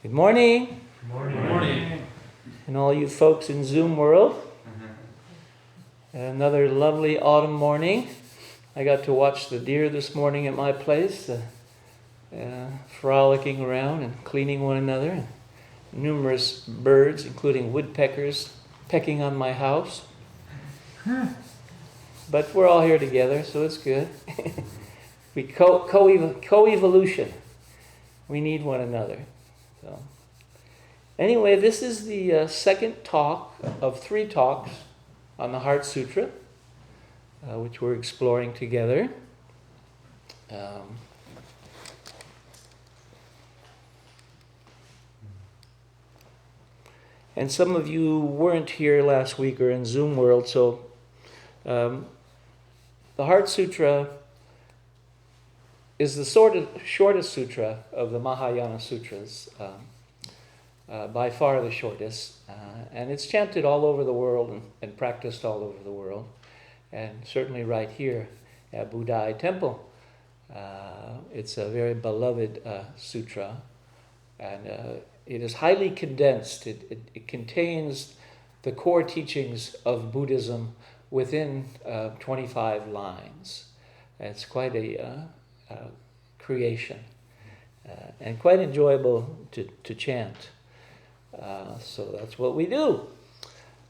Good morning. Good morning. Good morning. And all you folks in Zoom world. Another lovely autumn morning. I got to watch the deer this morning at my place, frolicking around and cleaning one another. And numerous birds, including woodpeckers, pecking on my house. But we're all here together, so it's good. We co-evolution. We need one another. So. Anyway, this is the second talk of 3 talks on the Heart Sutra, which we're exploring together. And some of you weren't here last week or in Zoom world, so the Heart Sutra is the shortest sutra of the Mahayana sutras. By far the shortest, and it's chanted all over the world and practiced all over the world, and certainly right here at Budai Temple. It's a very beloved sutra, and it is highly condensed. It contains the core teachings of Buddhism within 25 lines. It's quite a creation, and quite enjoyable to chant. So that's what we do.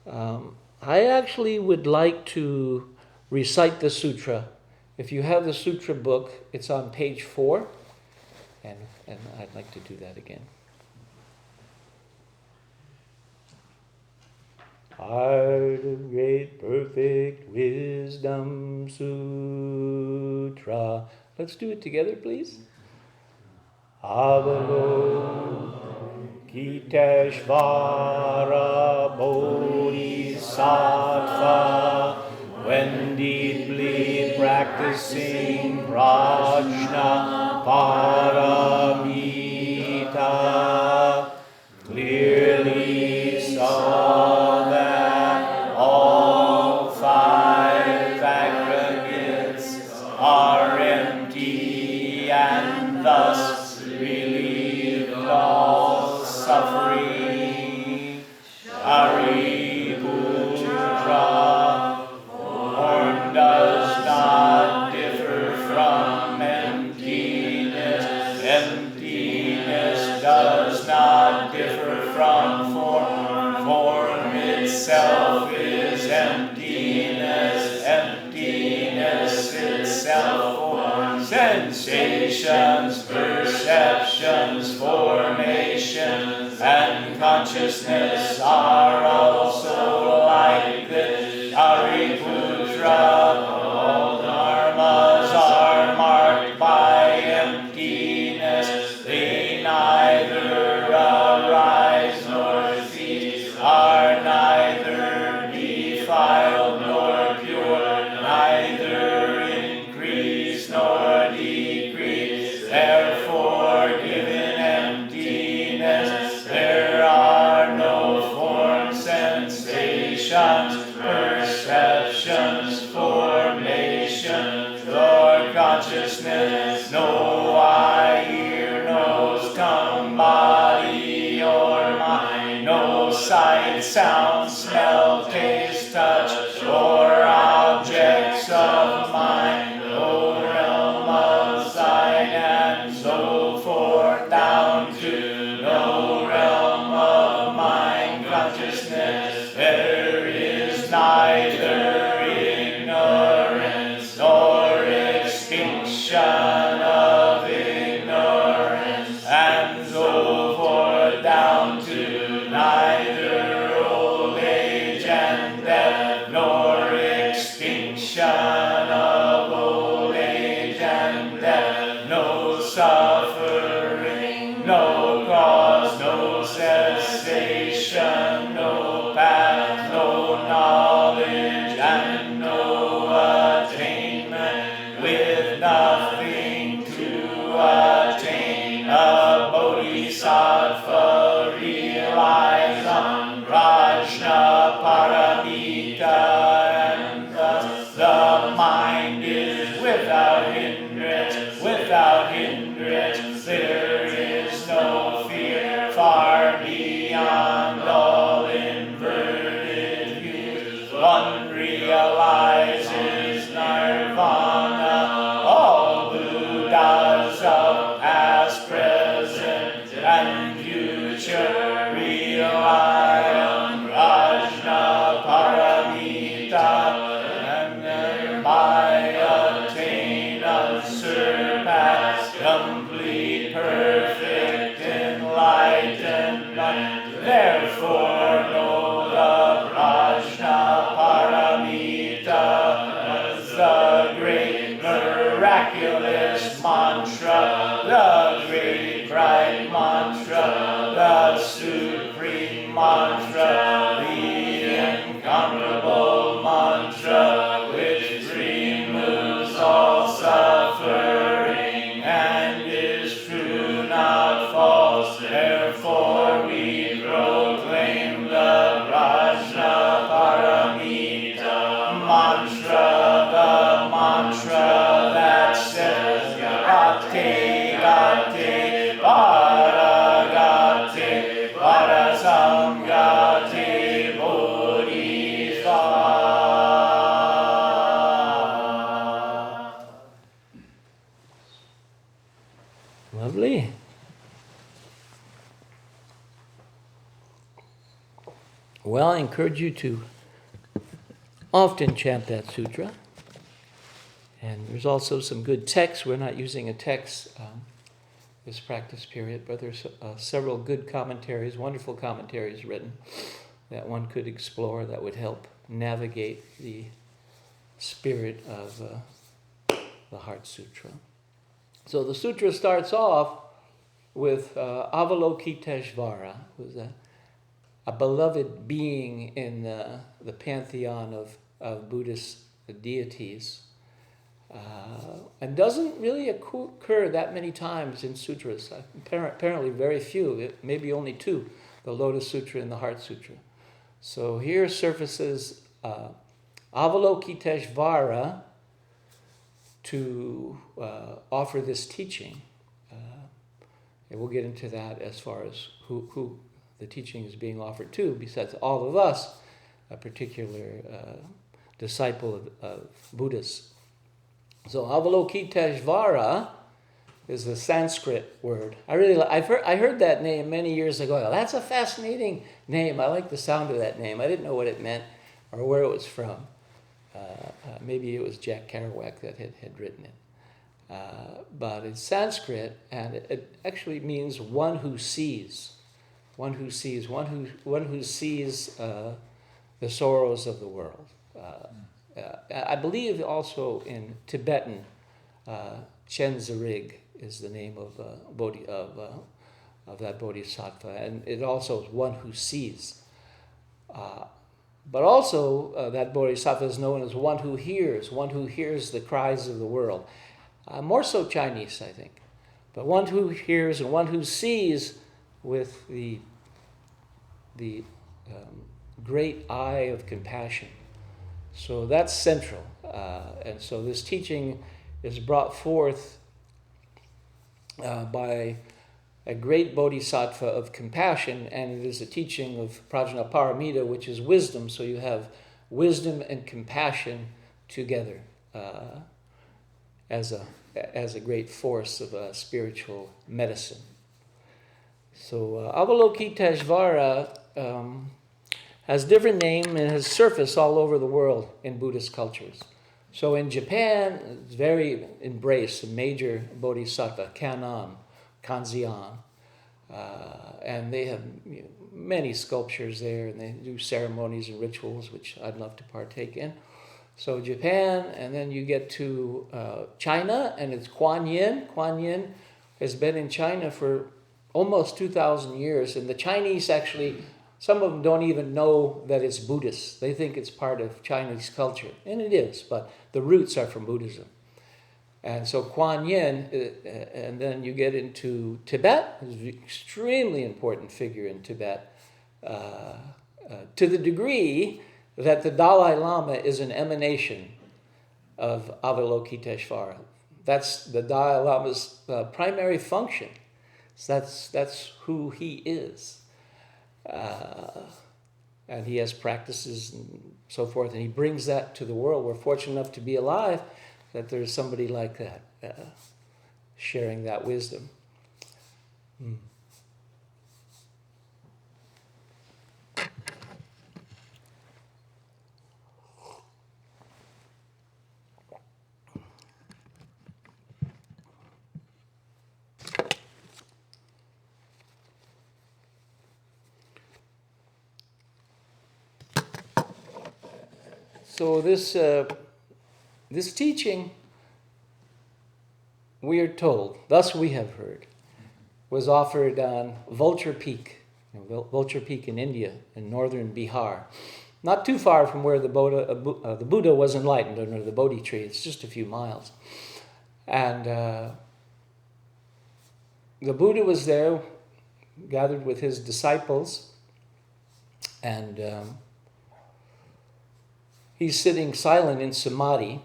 I actually would like to recite the sutra. If you have the sutra book, it's on page 4, and I'd like to do that again. Heart of Great Perfect Wisdom Sutra. Let's do it together, please. Avalo Kiteshvara Bodhisattva, when deeply practicing Prajna Paramita, clearly saw that all 5 aggregates are empty and thus relieved all suffering. Shariputra, form does not differ from emptiness. Emptiness does not differ from form. Form itself is emptiness. Emptiness itself form. Sensations, perceptions, formations, and consciousness are also like this. Shariputra, all dharmas are marked by emptiness. They neither arise nor cease, are neither defiled nor pure, neither increase nor decrease. Therefore, given emptiness, there are no form, sensations, perceptions, formations, or consciousness. No eye, ear, nose, tongue, body, or mind. No sight, sound, smell, taste, touch, or objects of mind. No realm of sight, and so forth down to no realm of mind consciousness. There is neither ignorance nor extinction of ignorance, and so forth down to neither old age and death nor extinction of old age and death, no suffering, no cause, no cessation, no path, no knowledge comparable mantra which removes all suffering and is true, not false. Therefore we proclaim the Prajna Paramita mantra, the mantra that says Gate, Gate, Paragate, Parasamgate, Bodhisattva. Lovely. Well, I encourage you to often chant that sutra. And there's also some good texts. We're not using a text this practice period, but there's several good commentaries, wonderful commentaries written that one could explore that would help navigate the spirit of the Heart Sutra. So the sutra starts off with Avalokiteshvara, who's a beloved being in the pantheon of Buddhist deities, and doesn't really occur that many times in sutras. Apparently very few, maybe only two, the Lotus Sutra and the Heart Sutra. So here surfaces Avalokiteshvara to offer this teaching. And we'll get into that as far as who the teaching is being offered to, besides all of us, a particular disciple of Buddhists. So Avalokiteshvara is a Sanskrit word. I heard that name many years ago. That's a fascinating name. I like the sound of that name. I didn't know what it meant or where it was from. Maybe it was Jack Kerouac that had written it. But it's Sanskrit, and it actually means one who sees. One who sees. One who sees the sorrows of the world. I believe also in Tibetan, Chenzerig is the name of that bodhisattva, and it also is one who sees. But also that bodhisattva is known as one who hears the cries of the world. More so Chinese, I think. But one who hears and one who sees with the great eye of compassion. So that's central. And so this teaching is brought forth by a great bodhisattva of compassion, and it is a teaching of Prajna Paramita, which is wisdom. So you have wisdom and compassion together as a great force of spiritual medicine. So Avalokiteshvara has different name and has surfaced all over the world in Buddhist cultures. So in Japan, it's very embraced, a major bodhisattva, Kanzeon. And they have many sculptures there, and they do ceremonies and rituals, which I'd love to partake in. So Japan, and then you get to China, and it's Kuan Yin. Kuan Yin has been in China for almost 2,000 years, and the Chinese actually, some of them don't even know that it's Buddhist. They think it's part of Chinese culture, and it is, but the roots are from Buddhism. And so Kuan Yin, and then you get into Tibet, who's an extremely important figure in Tibet, to the degree that the Dalai Lama is an emanation of Avalokiteshvara. That's the Dalai Lama's primary function. So that's who he is. And he has practices and so forth, and he brings that to the world. We're fortunate enough to be alive that there's somebody like that sharing that wisdom. So this teaching, we are told, thus we have heard, was offered on Vulture Peak in India, in northern Bihar. not too far from where the Buddha was enlightened under the Bodhi tree. It's just a few miles. And the Buddha was there, gathered with his disciples, and he's sitting silent in samadhi,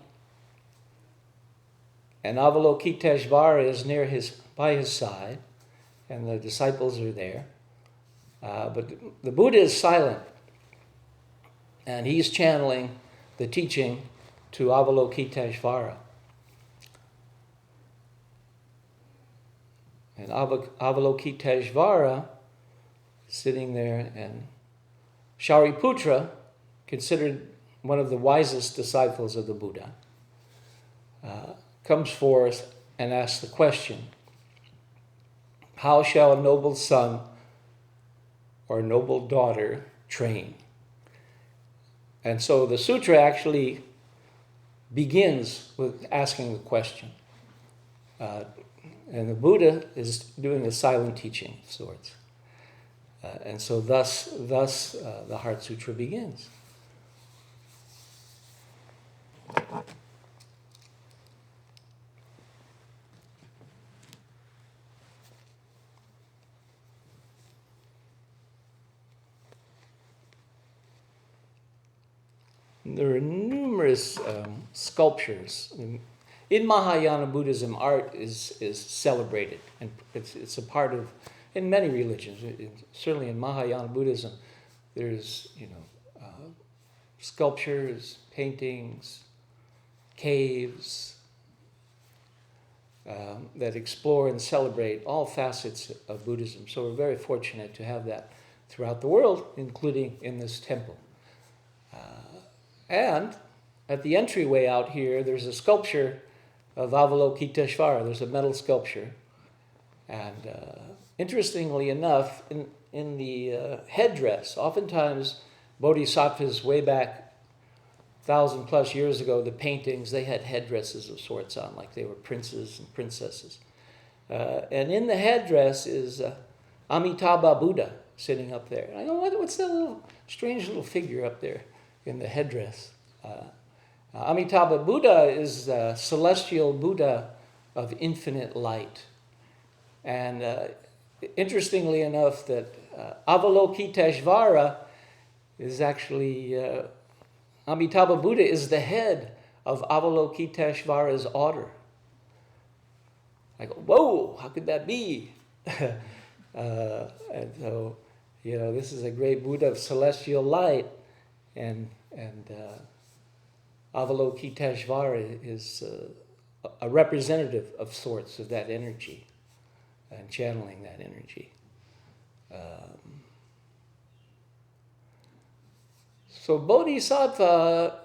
and Avalokiteshvara is by his side, and the disciples are there. But the Buddha is silent, and he's channeling the teaching to Avalokiteshvara. And Avalokiteshvara is sitting there, and Shariputra, considered one of the wisest disciples of the Buddha, comes forth and asks the question, how shall a noble son or noble daughter train? And so the sutra actually begins with asking the question. And the Buddha is doing a silent teaching of sorts. And so thus the Heart Sutra begins. There are numerous sculptures. In Mahayana Buddhism, art is celebrated, and it's a part of, in many religions, certainly in Mahayana Buddhism, there's sculptures, paintings, caves that explore and celebrate all facets of Buddhism. So we're very fortunate to have that throughout the world, including in this temple. And at the entryway out here, there's a sculpture of Avalokiteshvara. There's a metal sculpture. And interestingly enough, in the headdress, oftentimes bodhisattvas way back 1,000 plus years ago, the paintings, they had headdresses of sorts on, like they were princes and princesses. And in the headdress is Amitabha Buddha sitting up there. And I go, what's that strange little figure up there in the headdress? Amitabha Buddha is the celestial Buddha of infinite light. And interestingly enough, that Avalokiteshvara is actually, Amitabha Buddha is the head of Avalokiteshvara's order. I go, whoa, how could that be? And so, this is a great Buddha of celestial light, and Avalokiteshvara is a representative of sorts of that energy and channeling that energy. So Bodhisattva,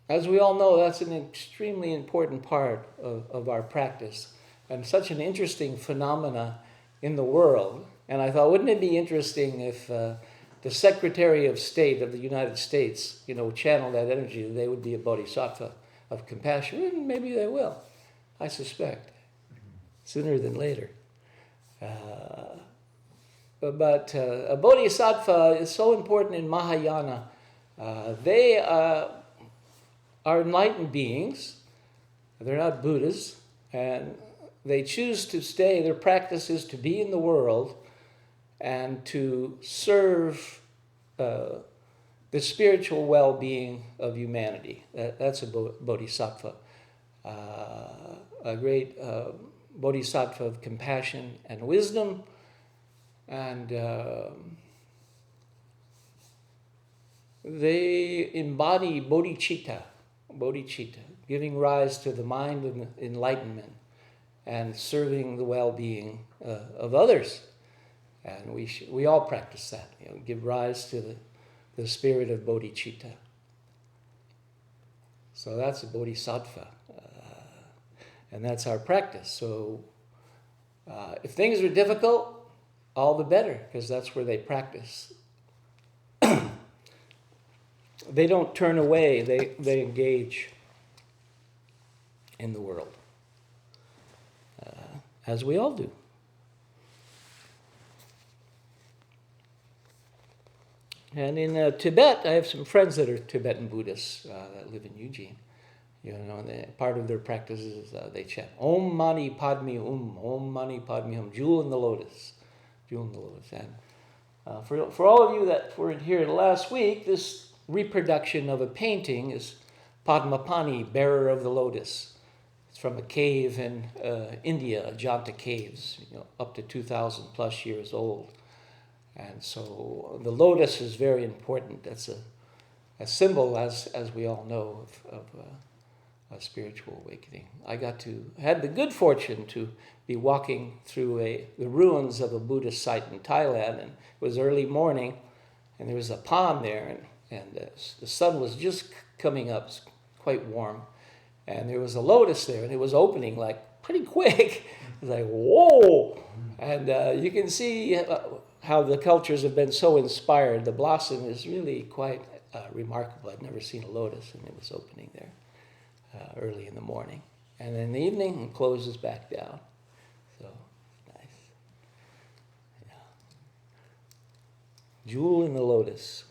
as we all know, that's an extremely important part of our practice and such an interesting phenomena in the world. And I thought, wouldn't it be interesting if the Secretary of State of the United States, channel that energy, they would be a bodhisattva of compassion. And maybe they will, I suspect, sooner than later. But a bodhisattva is so important in Mahayana. They are enlightened beings. They're not Buddhas. And they choose to stay. Their practice is to be in the world and to serve the spiritual well-being of humanity. That's a bodhisattva. A great bodhisattva of compassion and wisdom. And they embody bodhicitta, giving rise to the mind of enlightenment and serving the well-being of others. And we all practice that, give rise to the spirit of bodhicitta. So that's a bodhisattva, and that's our practice. So if things are difficult, all the better, because that's where they practice. They don't turn away, they engage in the world, as we all do. And in Tibet, I have some friends that are Tibetan Buddhists that live in Eugene. And part of their practice is they chant Om Mani Padme Om Mani Padme Hum, jewel in the lotus, jewel in the lotus. And for all of you that were here last week, this reproduction of a painting is Padmapani, bearer of the lotus. It's from a cave in India, Ajanta caves, up to 2,000 plus years old. And so the lotus is very important. That's a symbol, as we all know, of a spiritual awakening. I had the good fortune to be walking through the ruins of a Buddhist site in Thailand, and it was early morning, and there was a pond there, and the sun was just coming up, quite warm, and there was a lotus there, and it was opening like pretty quick. It's like, whoa! And you can see how the cultures have been so inspired. The blossom is really quite remarkable. I've never seen a lotus, and it was opening there early in the morning. And in the evening, it closes back down. So, nice. Yeah. Jewel in the lotus.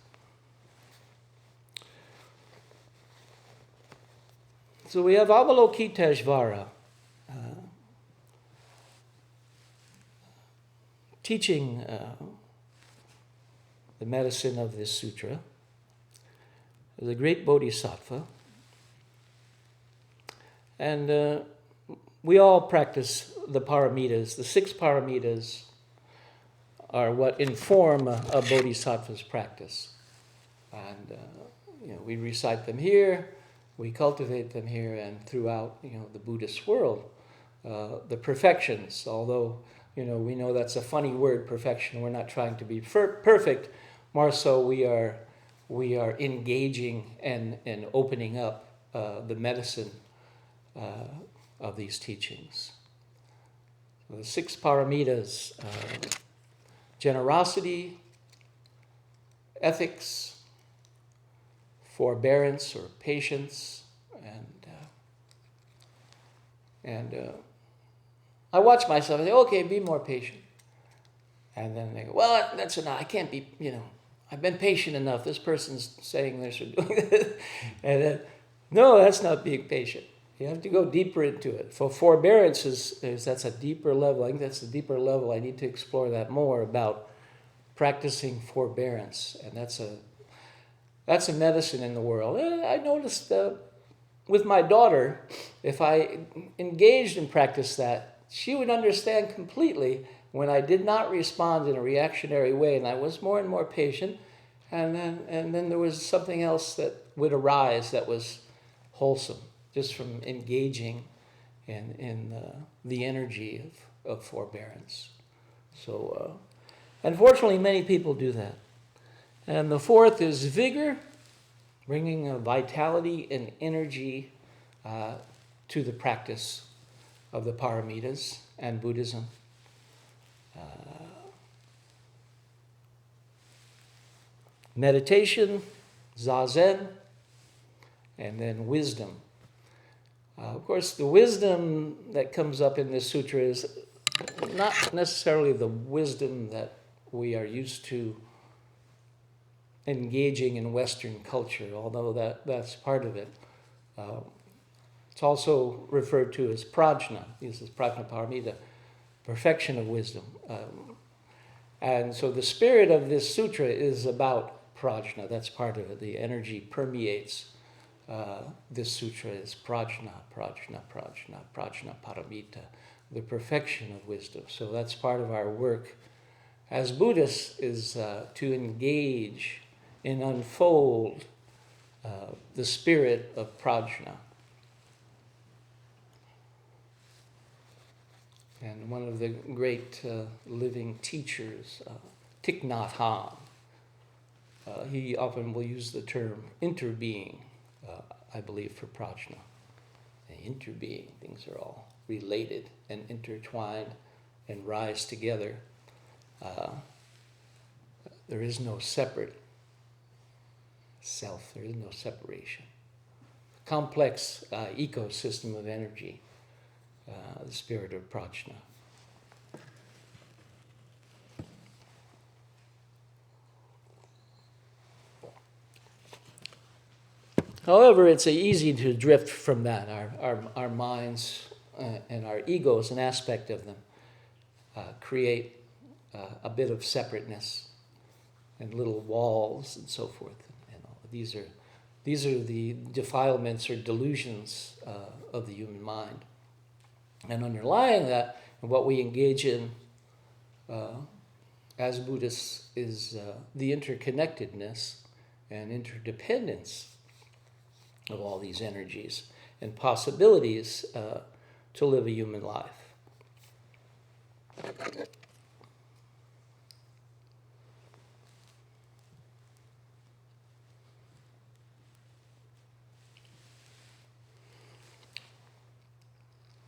So we have Avalokiteshvara teaching the medicine of this sutra. The great bodhisattva. And we all practice the paramitas. The 6 paramitas are what inform a bodhisattva's practice. And we recite them here, we cultivate them here, and throughout the Buddhist world. The perfections, although we know that's a funny word, perfection. We're not trying to be perfect. More so, we are engaging and opening up the medicine of these teachings. So the 6 paramitas: generosity, ethics, forbearance or patience, and I watch myself and say, okay, be more patient. And then they go, well, that's enough. I can't be, I've been patient enough. This person's saying this or doing this. And then, no, that's not being patient. You have to go deeper into it. For forbearance that's a deeper level. I think that's a deeper level. I need to explore that more about practicing forbearance. And that's a medicine in the world. I noticed with my daughter, if I engaged and practiced that, she would understand completely when I did not respond in a reactionary way, and I was more and more patient, and then there was something else that would arise that was wholesome, just from engaging in the energy of forbearance. So, unfortunately, many people do that. And the 4th is vigor, bringing a vitality and energy to the practice of the paramitas and Buddhism. Meditation, zazen, and then wisdom. Of course, the wisdom that comes up in this sutra is not necessarily the wisdom that we are used to engaging in Western culture, although that's part of it. It's also referred to as prajna. This is prajna paramita, perfection of wisdom. And so the spirit of this sutra is about prajna. That's part of it. The energy permeates this sutra is prajna, prajna, prajna, prajna paramita, the perfection of wisdom. So that's part of our work as Buddhists, is to engage and unfold the spirit of prajna. And one of the great living teachers, Thich Nhat Hanh, he often will use the term interbeing, I believe, for prajna. And interbeing, things are all related and intertwined and rise together. There is no separate self, there is no separation. Complex ecosystem of energy, the spirit of prajna. However, it's easy to drift from that. Our minds and our egos, an aspect of them, create a bit of separateness and little walls and so forth. And all. These are the defilements or delusions of the human mind. And underlying that, and what we engage in as Buddhists is the interconnectedness and interdependence of all these energies and possibilities to live a human life.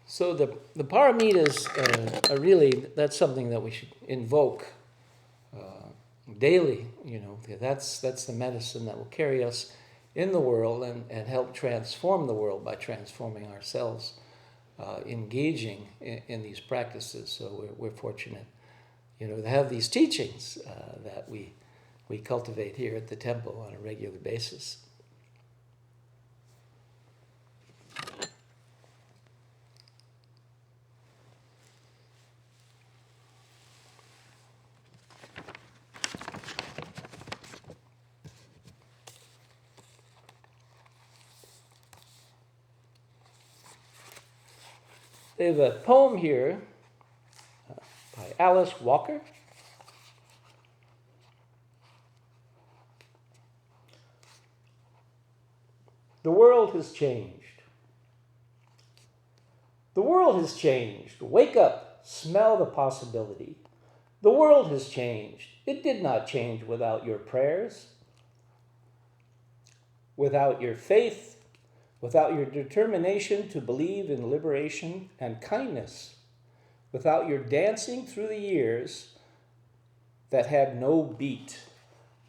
So the paramitas are really, that's something that we should invoke daily. That's the medicine that will carry us in the world and help transform the world by transforming ourselves, engaging in these practices. So we're fortunate, to have these teachings that we cultivate here at the temple on a regular basis. They have a poem here by Alice Walker. The world has changed. The world has changed. Wake up, smell the possibility. The world has changed. It did not change without your prayers, without your faith, without your determination to believe in liberation and kindness, without your dancing through the years that had no beat.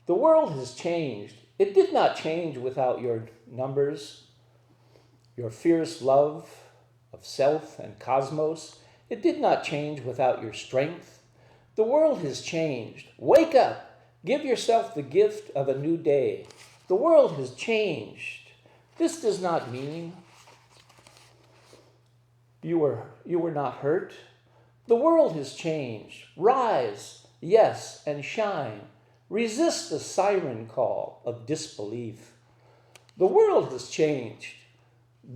The world has changed. It did not change without your numbers, your fierce love of self and cosmos. It did not change without your strength. The world has changed. Wake up. Give yourself the gift of a new day. The world has changed. This does not mean you were not hurt. The world has changed. Rise, yes, and shine. Resist the siren call of disbelief. The world has changed.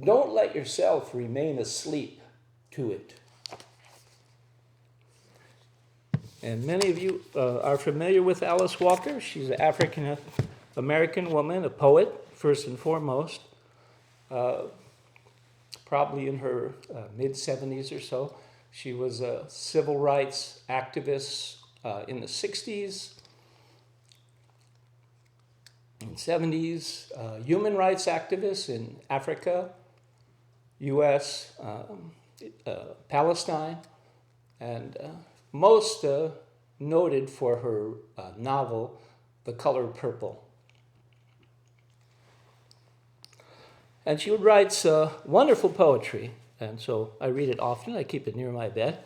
Don't let yourself remain asleep to it. And many of you are familiar with Alice Walker. She's an African-American woman, a poet, first and foremost. Probably in her mid-70s or so. She was a civil rights activist in the 60s and 70s, human rights activist in Africa, U.S., Palestine, and most noted for her novel, The Color Purple. And she writes wonderful poetry, and so I read it often. I keep it near my bed.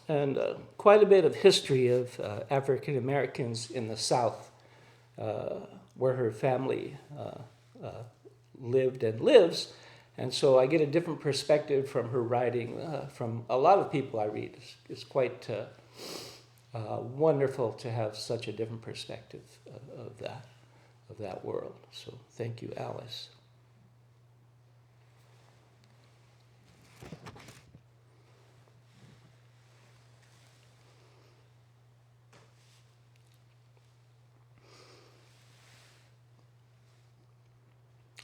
And quite a bit of history of African Americans in the South, where her family lived and lives. And so I get a different perspective from her writing, from a lot of people I read. It's quite wonderful to have such a different perspective of that world. So thank you, Alice.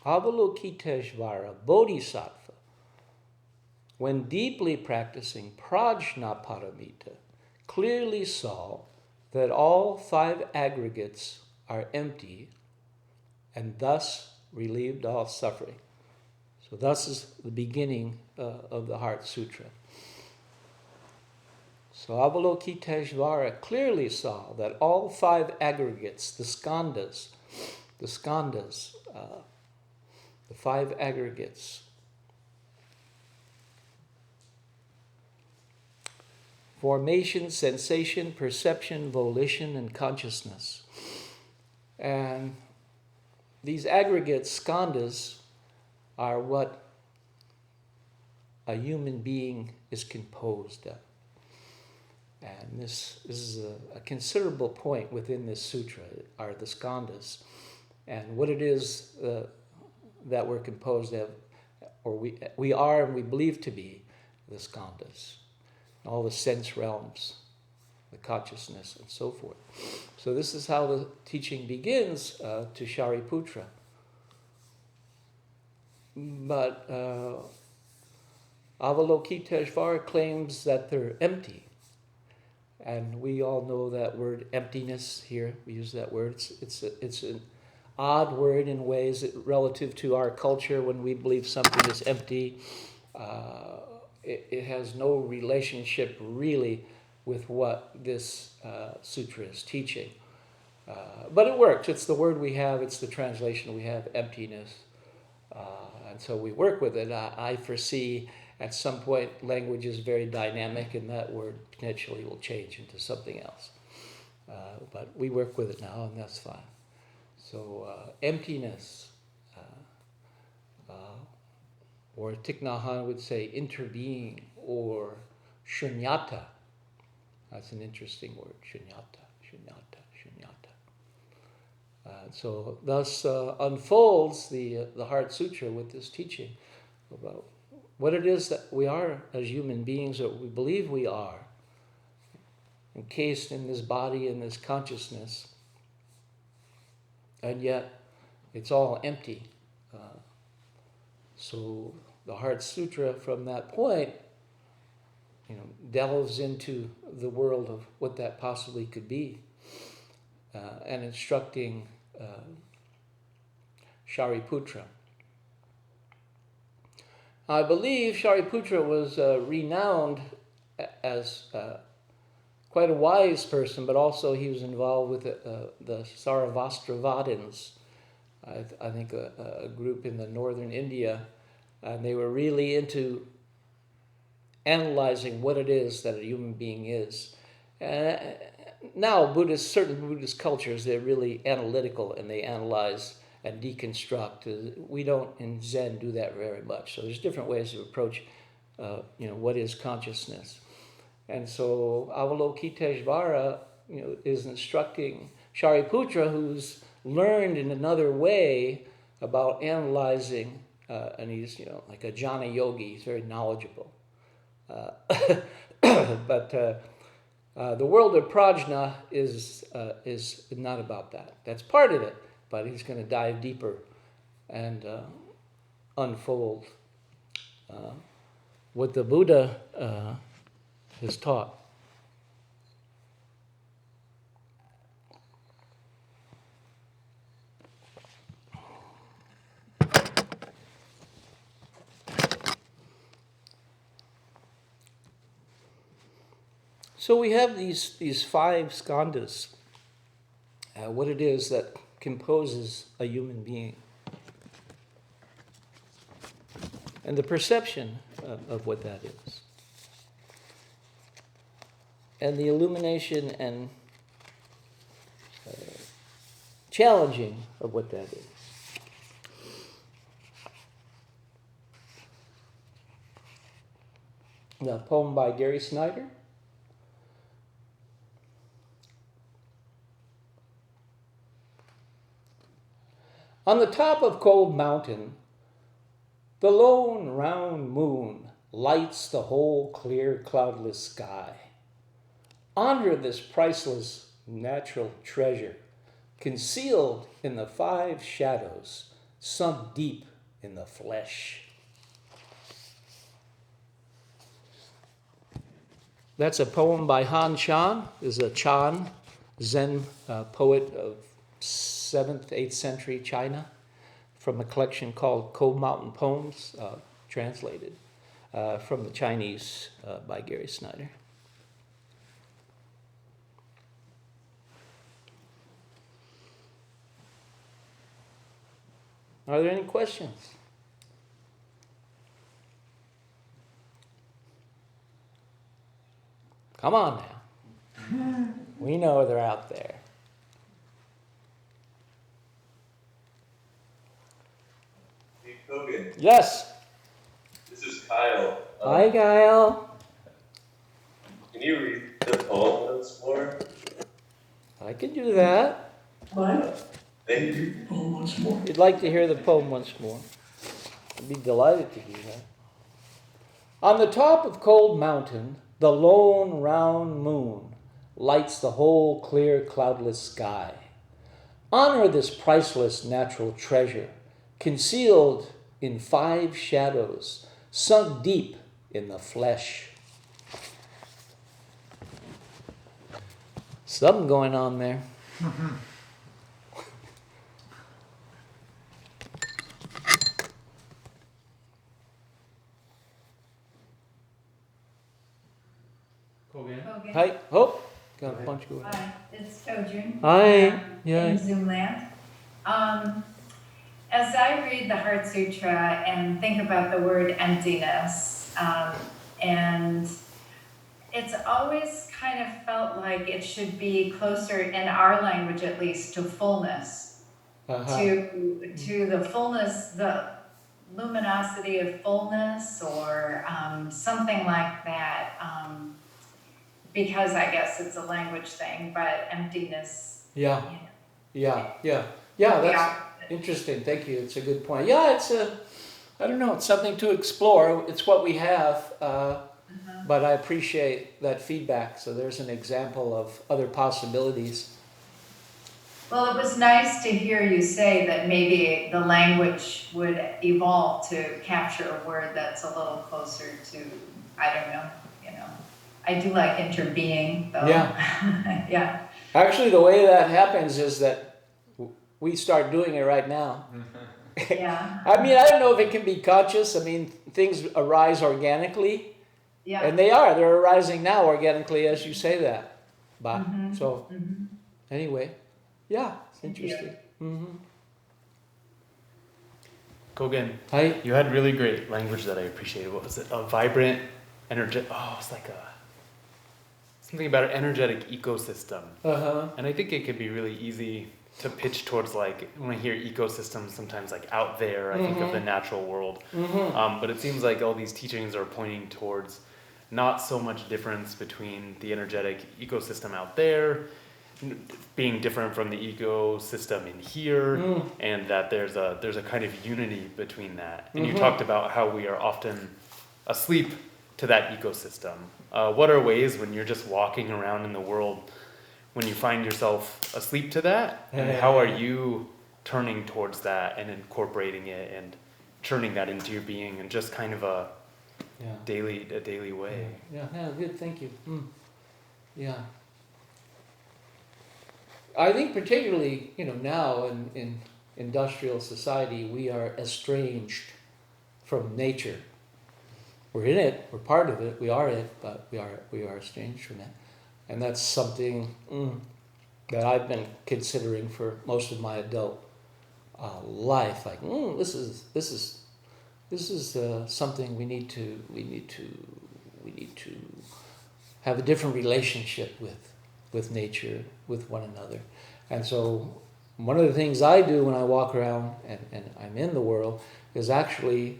Avalokiteshvara Bodhisattva, when deeply practicing Prajnaparamita, clearly saw that all 5 aggregates are empty and thus relieved all suffering. So thus is the beginning of the Heart Sutra. So Avalokiteshvara clearly saw that all 5 aggregates, the skandhas, the 5 aggregates, formation, sensation, perception, volition, and consciousness, And these aggregate skandhas are what a human being is composed of. And this is a considerable point within this sutra, are the skandhas. And what it is that we're composed of, or we are and we believe to be the skandhas, all the sense realms, the consciousness, and so forth. So this is how the teaching begins to Shariputra. But Avalokiteshvara claims that they're empty. And we all know that word emptiness here. We use that word. It's an odd word in ways relative to our culture. When we believe something is empty, it has no relationship really with what this sutra is teaching. But it works. It's the word we have. It's the translation we have, emptiness. And so we work with it. I foresee at some point language is very dynamic, and that word potentially will change into something else. But we work with it now, and that's fine. So emptiness, or Thich Nhat Hanh would say interbeing, or shunyata. That's an interesting word, shunyata. So thus unfolds the Heart Sutra with this teaching about what it is that we are as human beings, or we believe we are, encased in this body and this consciousness, and yet it's all empty. So the Heart Sutra, from that point, delves into the world of what that possibly could be, and instructing Shariputra. I believe Shariputra was renowned as quite a wise person, but also he was involved with the Sarvastravadins, I think a group in the northern India, and they were really into analyzing what it is that a human being is. Now, certain Buddhist cultures, they're really analytical, and they analyze and deconstruct. We don't in Zen do that very much. So there's different ways to approach, what is consciousness. And so Avalokiteshvara, is instructing Shariputra, who's learned in another way about analyzing, and he's, like a jnana yogi. He's very knowledgeable. But the world of prajna is not about that. That's part of it, but he's going to dive deeper and unfold what the Buddha has taught. So we have these 5 skandhas, what it is that composes a human being, and the perception of what that is, and the illumination and challenging of what that is. A poem by Gary Snyder. On the top of Cold Mountain, the lone round moon lights the whole clear cloudless sky. Honor this priceless natural treasure, concealed in the 5 shadows, sunk deep in the flesh. That's a poem by Han Chan. This is a Chan, Zen poet of 7th, 8th century China, from a collection called Cold Mountain Poems, translated from the Chinese by Gary Snyder. Are there any questions? Come on now. We know they're out there. Yes. This is Kyle. Hi, Kyle. Can you read the poem once more? I can do that. Thank you. You'd like to hear the poem once more? I'd be delighted to do that. On the top of Cold Mountain, the lone round moon lights the whole clear cloudless sky. Honor this priceless natural treasure, concealed in 5 shadows, sunk deep in the flesh. Something going on there. Kogen. Hi. Oh, got a punch going. Hi, it's Kogen. Hi. Yeah. In Zoomland. As I read the Heart Sutra and think about the word emptiness, and it's always kind of felt like it should be closer, in our language at least, to fullness, to the fullness, the luminosity of fullness, or something like that. Because I guess it's a language thing, but emptiness. Yeah. You know. Yeah. That's interesting. Thank you. It's a good point. Yeah, I don't know, it's something to explore. It's what we have, but I appreciate that feedback. So there's an example of other possibilities. Well, it was nice to hear you say that maybe the language would evolve to capture a word that's a little closer to, I don't know, I do like interbeing, though. Yeah. Yeah. Actually, the way that happens is that we start doing it right now. Yeah. I mean, I don't know if it can be conscious. I mean, things arise organically. Yeah. And they're arising now organically as you say that. But, anyway, yeah, it's interesting. Kogen, Hi. you had really great language that I appreciated. What was it? A vibrant, energetic. Oh, it's like something about an energetic ecosystem. And I think it could be really easy to pitch towards, like, when I hear ecosystems, sometimes like out there, I think of the natural world. But it seems like all these teachings are pointing towards not so much difference between the energetic ecosystem out there being different from the ecosystem in here, and that there's a kind of unity between that. And you talked about how we are often asleep to that ecosystem. What are ways when you're just walking around in the world, when you find yourself asleep to that, and how are you turning towards that and incorporating it and turning that into your being in just kind of a daily way? Yeah, good, thank you. Yeah. I think particularly, now in industrial society, we are estranged from nature. We're in it, we're part of it, we are it, but we are estranged from it. And that's something that I've been considering for most of my adult life. Like, this is something we need to have a different relationship with nature, with one another. And so one of the things I do when I walk around and I'm in the world is actually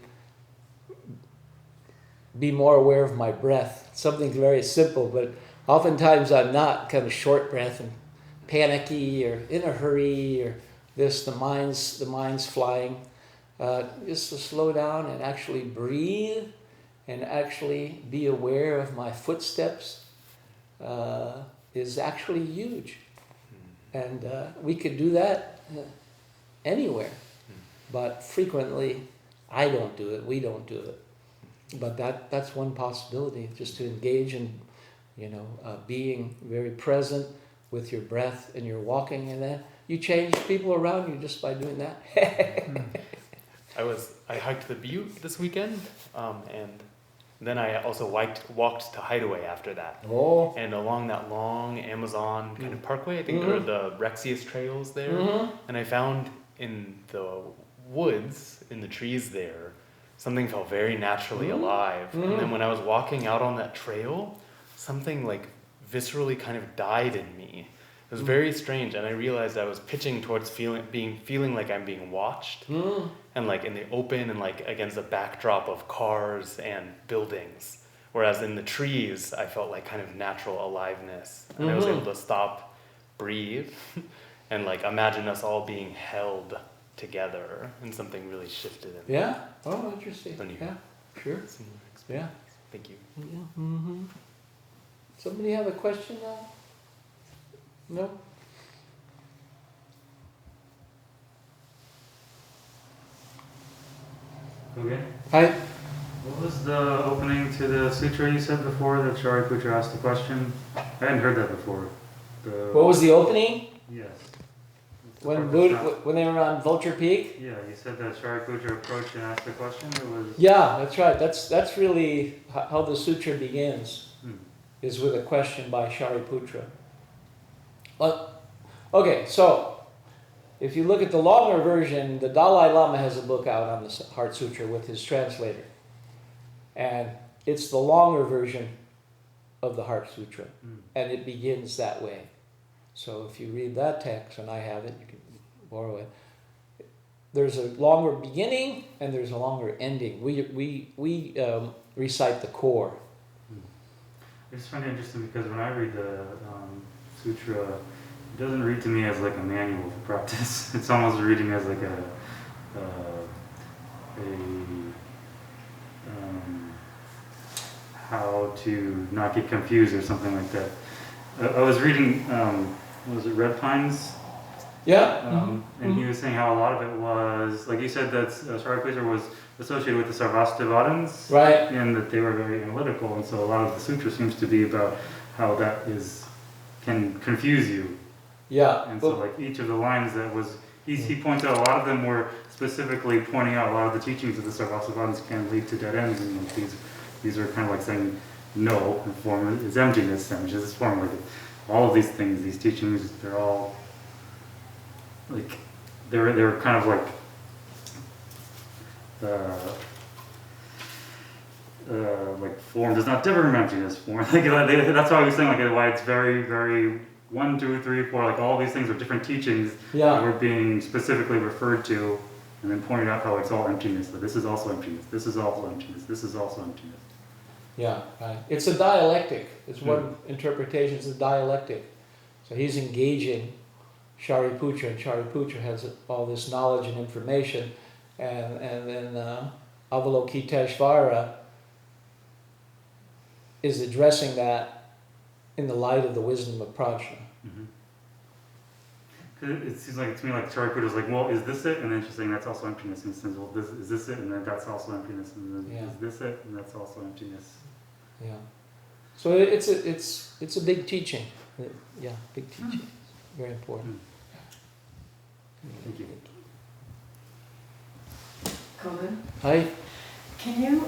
be more aware of my breath. Something very simple, but oftentimes I'm not, kind of short breath and panicky or in a hurry or the mind's flying. Just to slow down and actually breathe and actually be aware of my footsteps is actually huge. And we could do that anywhere, but frequently I don't do it, we don't do it. But that's one possibility, just to engage in, being very present with your breath and your walking, and then you change people around you just by doing that. I hiked the Butte this weekend, and then I also walked to Hideaway after that. Oh. And along that long Amazon kind of parkway, I think there are the Rexius trails there. And I found in the woods, in the trees there, something felt very naturally alive. And then when I was walking out on that trail, something like viscerally kind of died in me. It was very strange, and I realized I was pitching towards feeling like I'm being watched, and like in the open and like against a backdrop of cars and buildings. Whereas in the trees, I felt like kind of natural aliveness, and I was able to stop, breathe, and like imagine us all being held together, and something really shifted. Yeah. Oh, interesting. When you- Yeah. Sure. Similar Yeah. experience. Thank you. Yeah. Mm-hmm. Somebody have a question now? No? Okay. Hi. What was the opening to the sutra you said before that Shariputra asked the question? I hadn't heard that before. What was the opening? Yes. When when they were on Vulture Peak? Yeah, you said that Shariputra approached and asked the question. It was. Yeah, that's right. That's really how the sutra begins, Hmm. is with a question by Shariputra. Okay, so if you look at the longer version, the Dalai Lama has a book out on the Heart Sutra with his translator. And it's the longer version of the Heart Sutra. And it begins that way. So if you read that text, and I have it, you can borrow it. There's a longer beginning and there's a longer ending. We recite the core. I just find it interesting because when I read the sutra, it doesn't read to me as like a manual for practice. It's almost reading as like how to not get confused or something like that. I was reading, was it Red Pines? Yeah. And he was saying how a lot of it was, like you said, that Shariputra was associated with the Sarvastivadins, Right. and that they were very analytical, and so a lot of the sutra seems to be about how that can confuse you. Yeah. And so like each of the lines that was, he points out a lot of them were specifically pointing out a lot of the teachings of the Sarvastivadins can lead to dead ends, and like these are kind of like saying no, and form is emptiness, and just form like all of these things, these teachings, they're all like they're kind of like like form does not differ from emptiness. Form like that's why I was saying like why it's very very 1, 2, 3, 4 like all these things are different teachings that were being specifically referred to, and then pointed out how it's all emptiness. So this is also emptiness. This is also emptiness. This is also emptiness. Yeah, right. It's a dialectic. It's one interpretation. It's a dialectic. So he's engaging Shariputra, and Shariputra has all this knowledge and information, and then Avalokiteshvara is addressing that in the light of the wisdom of Prajna. It seems like to me like Shariputra's like, well, is this it? And then she's saying that's also emptiness. And he says, well, is this it? And then that's also emptiness. And then is this it? And that's also emptiness. Yeah. So it's a big teaching. Yeah, big teaching. Very important. Thank you. Kogen, Hi. can you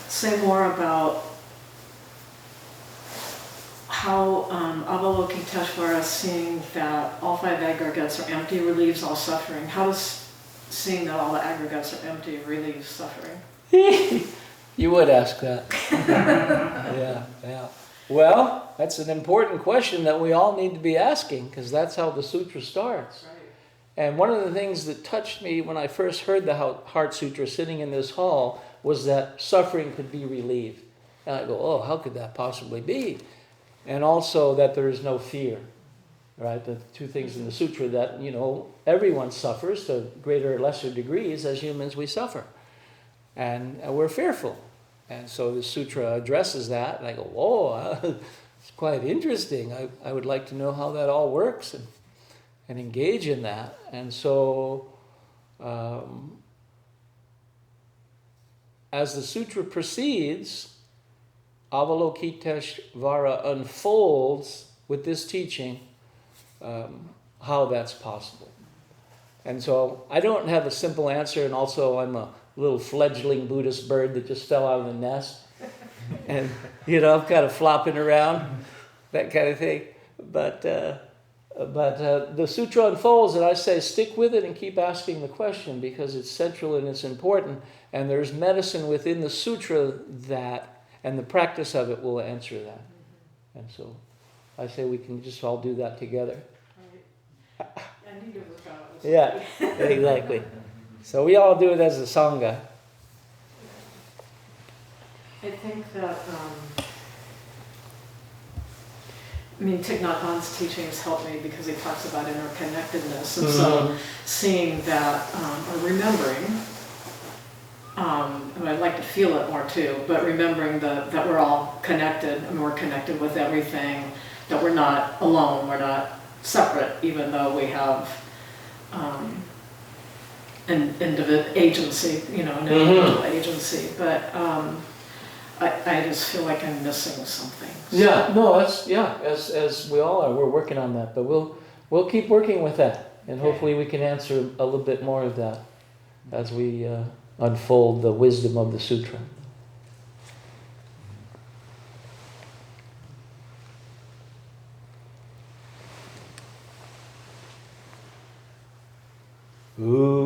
say more about how Avalokiteshvara, seeing that all 5 aggregates are empty, relieves all suffering? How does seeing that all the aggregates are empty relieve suffering? You would ask that. Yeah. Well, that's an important question that we all need to be asking, because that's how the sutra starts. Right. And one of the things that touched me when I first heard the Heart Sutra sitting in this hall was that suffering could be relieved. And I go, oh, how could that possibly be? And also that there is no fear, right? The two things in the sutra that, everyone suffers to greater or lesser degrees. As humans, we suffer. And we're fearful. And so the sutra addresses that. And I go, whoa, it's quite interesting. I would like to know how that all works and engage in that. And so as the sutra proceeds, Avalokiteshvara unfolds with this teaching how that's possible. And so I don't have a simple answer, and also I'm a little fledgling Buddhist bird that just fell out of the nest. And, I'm kind of flopping around, that kind of thing. But the sutra unfolds, and I say stick with it and keep asking the question, because it's central and it's important. And there's medicine within the sutra and the practice of it will answer that. And so I say we can just all do that together. I need to work out. Yeah, exactly. So we all do it as a Sangha. I think that, Thich Nhat Hanh's teachings help me because he talks about interconnectedness. And so seeing that, or remembering, and I'd like to feel it more too, but remembering that we're all connected, and we're connected with everything, that we're not alone, we're not separate, even though we have an agency, an individual agency. But I just feel like I'm missing something. Yeah, no, as we all are, we're working on that, but we'll keep working with that, and hopefully we can answer a little bit more of that as we unfold the wisdom of the sutra. Ooh.